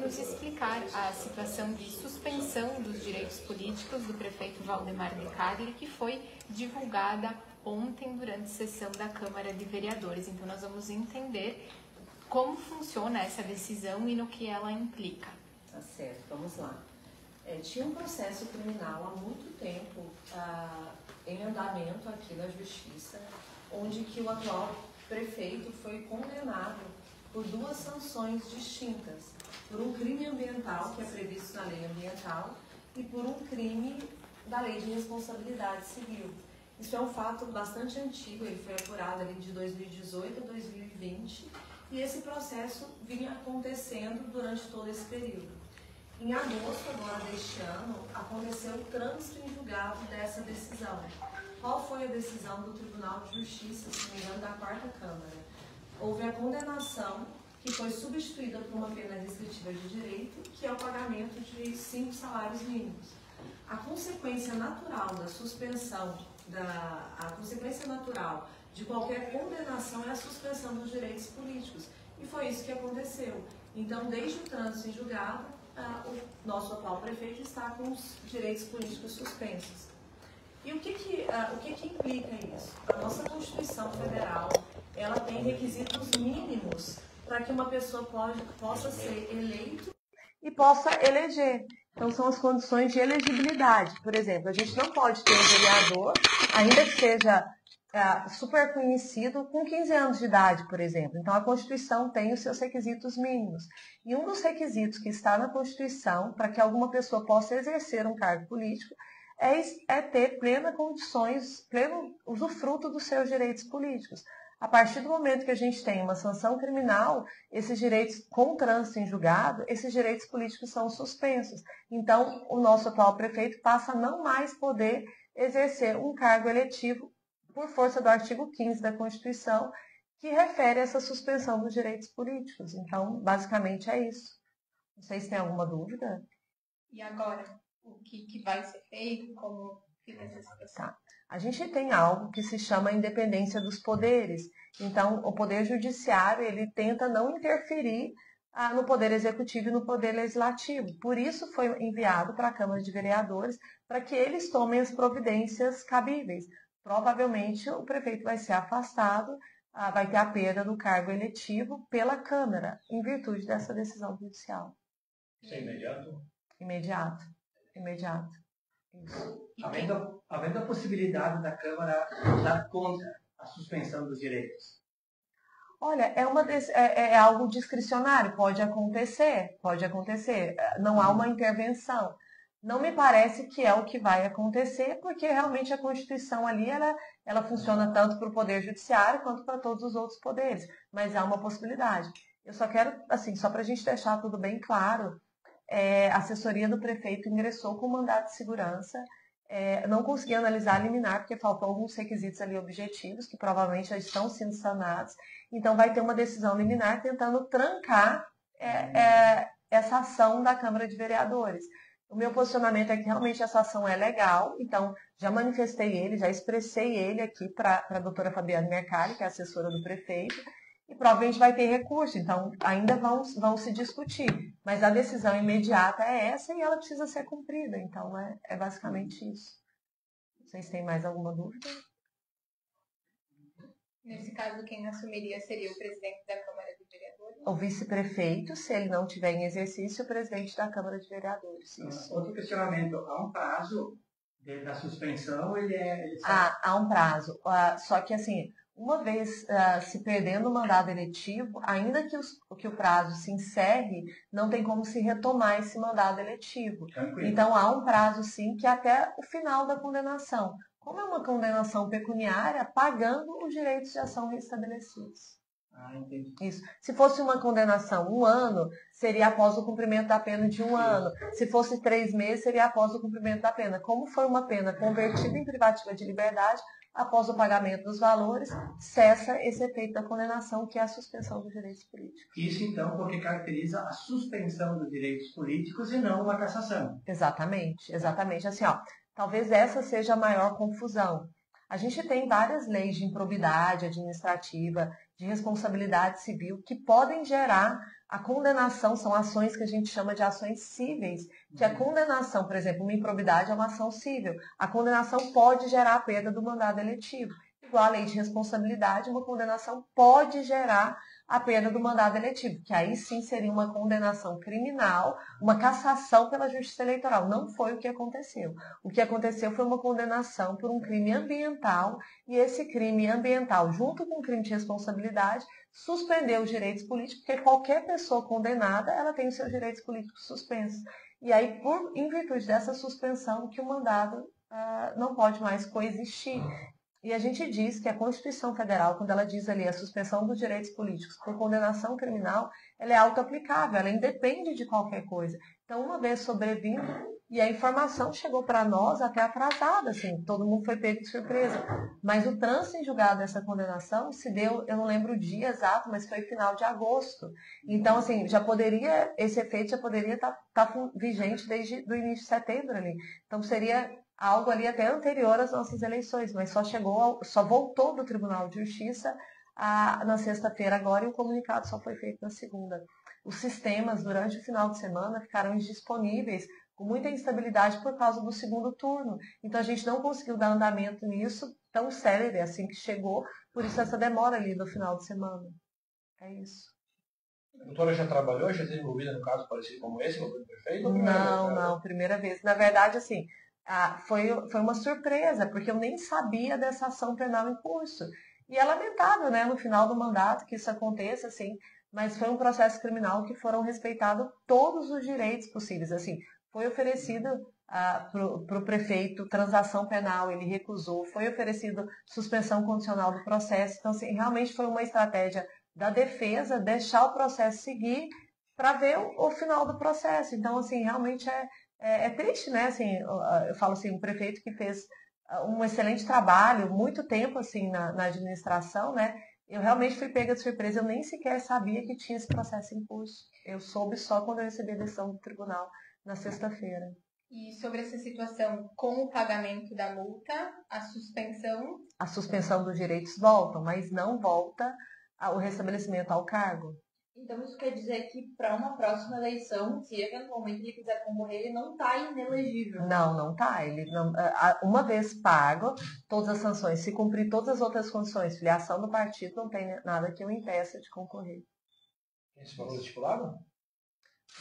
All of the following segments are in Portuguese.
nos explicar a situação de suspensão dos direitos políticos do prefeito Valdemar de Carli, que foi divulgada ontem durante a sessão da Câmara de Vereadores. Então, nós vamos entender como funciona essa decisão e no que ela implica. Tá certo, vamos lá. Tinha um processo criminal há muito tempo em andamento aqui na Justiça, onde que o atual prefeito foi condenado por duas sanções distintas, por um crime ambiental, que é previsto na lei ambiental, e por um crime da lei de responsabilidade civil. Isso é um fato bastante antigo, ele foi apurado ali de 2018 a 2020, e esse processo vinha acontecendo durante todo esse período. Em agosto agora deste ano, aconteceu o trânsito em julgado dessa decisão. Qual foi a decisão do Tribunal de Justiça, se não me engano, da 4ª Câmara? Houve a condenação, que foi substituída por uma pena restritiva de direito, que é o pagamento de 5 salários mínimos. A consequência natural da suspensão, a consequência natural de qualquer condenação é a suspensão dos direitos políticos. E foi isso que aconteceu. Então, desde o trânsito em julgado, o nosso atual prefeito está com os direitos políticos suspensos. E o que implica isso? A nossa Constituição Federal, ela tem requisitos mínimos para que uma pessoa possa ser eleito e possa eleger. Então, são as condições de elegibilidade. Por exemplo, a gente não pode ter um vereador, ainda que seja super conhecido, com 15 anos de idade, por exemplo. Então, a Constituição tem os seus requisitos mínimos. E um dos requisitos que está na Constituição, para que alguma pessoa possa exercer um cargo político, é ter pleno usufruto dos seus direitos políticos. A partir do momento que a gente tem uma sanção criminal, esses direitos, com trânsito em julgado, esses direitos políticos são suspensos. Então, o nosso atual prefeito passa a não mais poder exercer um cargo eletivo por força do artigo 15 da Constituição, que refere a essa suspensão dos direitos políticos. Então, basicamente é isso. Não sei se tem alguma dúvida. E agora, o que vai ser feito? Como fica essa situação? Tá. A gente tem algo que se chama independência dos poderes. Então, o Poder Judiciário, ele tenta não interferir no Poder Executivo e no Poder Legislativo. Por isso foi enviado para a Câmara de Vereadores, para que eles tomem as providências cabíveis. Provavelmente o prefeito vai ser afastado, vai ter a perda do cargo eletivo pela Câmara, em virtude dessa decisão judicial. Isso é imediato? Imediato. Isso. Havendo a possibilidade da Câmara votar contra a suspensão dos direitos? Olha, é algo discricionário, pode acontecer, não há uma intervenção. Não me parece que é o que vai acontecer, porque realmente a Constituição ali, ela funciona tanto para o Poder Judiciário quanto para todos os outros poderes, mas há uma possibilidade. Eu só quero, assim, só para a gente deixar tudo bem claro, a assessoria do prefeito ingressou com mandado de segurança, não consegui analisar a liminar, porque faltou alguns requisitos ali objetivos, que provavelmente já estão sendo sanados, então vai ter uma decisão liminar tentando trancar essa ação da Câmara de Vereadores. O meu posicionamento é que realmente essa ação é legal, então já manifestei ele, já expressei ele aqui para a doutora Fabiana Mercari, que é assessora do prefeito, e provavelmente vai ter recurso, então ainda vão se discutir. Mas a decisão imediata é essa e ela precisa ser cumprida, então é basicamente isso. Vocês têm mais alguma dúvida? Nesse caso, quem assumiria seria o presidente da Câmara de Vereadores? O vice-prefeito, se ele não tiver em exercício, o presidente da Câmara de Vereadores. Isso. Outro questionamento, há um prazo da suspensão? Há um prazo, só que assim, uma vez se perdendo o mandado eletivo, ainda que o prazo se encerre, não tem como se retomar esse mandado eletivo. Tranquilo. Então há um prazo sim, que é até o final da condenação. Como é uma condenação pecuniária, pagando os direitos de ação restabelecidos. Entendi. Isso. Se fosse uma condenação 1 ano, seria após o cumprimento da pena de 1 ano. Se fosse 3 meses, seria após o cumprimento da pena. Como foi uma pena convertida em privativa de liberdade, após o pagamento dos valores, cessa esse efeito da condenação, que é a suspensão dos direitos políticos. Isso, então, porque caracteriza a suspensão dos direitos políticos e não uma cassação. Exatamente. Assim, talvez essa seja a maior confusão. A gente tem várias leis de improbidade administrativa, de responsabilidade civil, que podem gerar A condenação são ações que a gente chama de ações cíveis, que a condenação, por exemplo, uma improbidade é uma ação cível. A condenação pode gerar a perda do mandado eletivo. Igual a lei de responsabilidade, uma condenação pode gerar a perda do mandado eletivo, que aí sim seria uma condenação criminal, uma cassação pela Justiça Eleitoral. Não foi o que aconteceu. O que aconteceu foi uma condenação por um crime ambiental, e esse crime ambiental, junto com o crime de responsabilidade, suspendeu os direitos políticos, porque qualquer pessoa condenada, ela tem os seus direitos políticos suspensos. E aí, em virtude dessa suspensão, que o mandado não pode mais coexistir. E a gente diz que a Constituição Federal, quando ela diz ali a suspensão dos direitos políticos por condenação criminal, ela é auto-aplicável, ela independe de qualquer coisa. Então, uma vez sobrevindo, e a informação chegou para nós até atrasada, assim, todo mundo foi pego de surpresa. Mas o trânsito em julgado dessa condenação se deu, eu não lembro o dia exato, mas foi final de agosto. Então, assim, esse efeito já poderia estar vigente desde o início de setembro ali. Então, seria algo ali até anterior às nossas eleições, mas só voltou do Tribunal de Justiça na sexta-feira agora, e o comunicado só foi feito na segunda. Os sistemas, durante o final de semana, ficaram indisponíveis, com muita instabilidade por causa do segundo turno. Então, a gente não conseguiu dar andamento nisso tão célere assim que chegou, por isso essa demora ali do final de semana. É isso. A doutora já trabalhou, já esteve envolvida no caso parecido como esse, no prefeito? Não, primeira vez. Na verdade, assim, foi uma surpresa, porque eu nem sabia dessa ação penal em curso. E é lamentável, né, no final do mandato que isso aconteça, assim, mas foi um processo criminal que foram respeitados todos os direitos possíveis. Assim, foi oferecido para o prefeito transação penal, ele recusou, foi oferecido suspensão condicional do processo. Então, assim, realmente foi uma estratégia da defesa deixar o processo seguir para ver o final do processo. Então, assim, realmente é triste, né? Assim, eu falo assim, um prefeito que fez um excelente trabalho, muito tempo assim na administração, né? Eu realmente fui pega de surpresa, eu nem sequer sabia que tinha esse processo em curso. Eu soube só quando eu recebi a decisão do tribunal na sexta-feira. E sobre essa situação com o pagamento da multa, a suspensão? A suspensão dos direitos voltam, mas não volta o restabelecimento ao cargo. Então isso quer dizer que para uma próxima eleição, se eventualmente ele quiser concorrer, ele não está inelegível. Não está. Ele não, uma vez pago todas as sanções, se cumprir todas as outras condições, filiação do partido, não tem nada que o impeça de concorrer. Esse valor estipulado?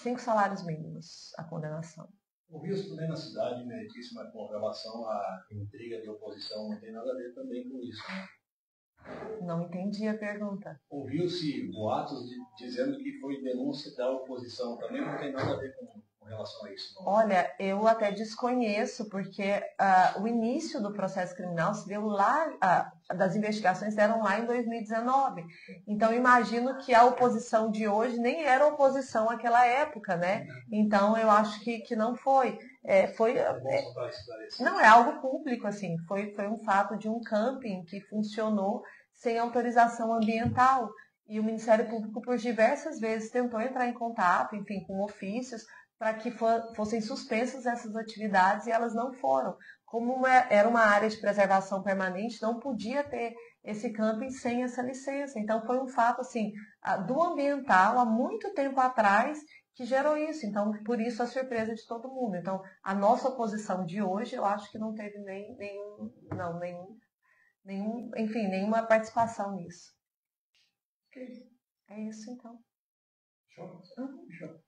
5 salários mínimos a condenação. Ouviu-se também na cidade, meritíssima, com relação à intriga de oposição, não tem nada a ver também com isso, né? Não entendi a pergunta. Ouviu-se boatos dizendo que foi denúncia da oposição, também não tem nada a ver com relação a isso, não? Olha, eu até desconheço, porque o início do processo criminal se deu lá, das investigações deram lá em 2019. Então, imagino que a oposição de hoje nem era oposição naquela época, né? Então, eu acho que não foi. Não, é algo público, assim. Foi um fato de um camping que funcionou sem autorização ambiental. E o Ministério Público, por diversas vezes, tentou entrar em contato, enfim, com ofícios, para que fossem suspensas essas atividades, e elas não foram. Como era uma área de preservação permanente, não podia ter esse camping sem essa licença. Então, foi um fato assim, do ambiental, há muito tempo atrás, que gerou isso. Então, por isso a surpresa de todo mundo. Então, a nossa oposição de hoje, eu acho que não teve nenhuma participação nisso. É isso, então. Show? Uhum. Show.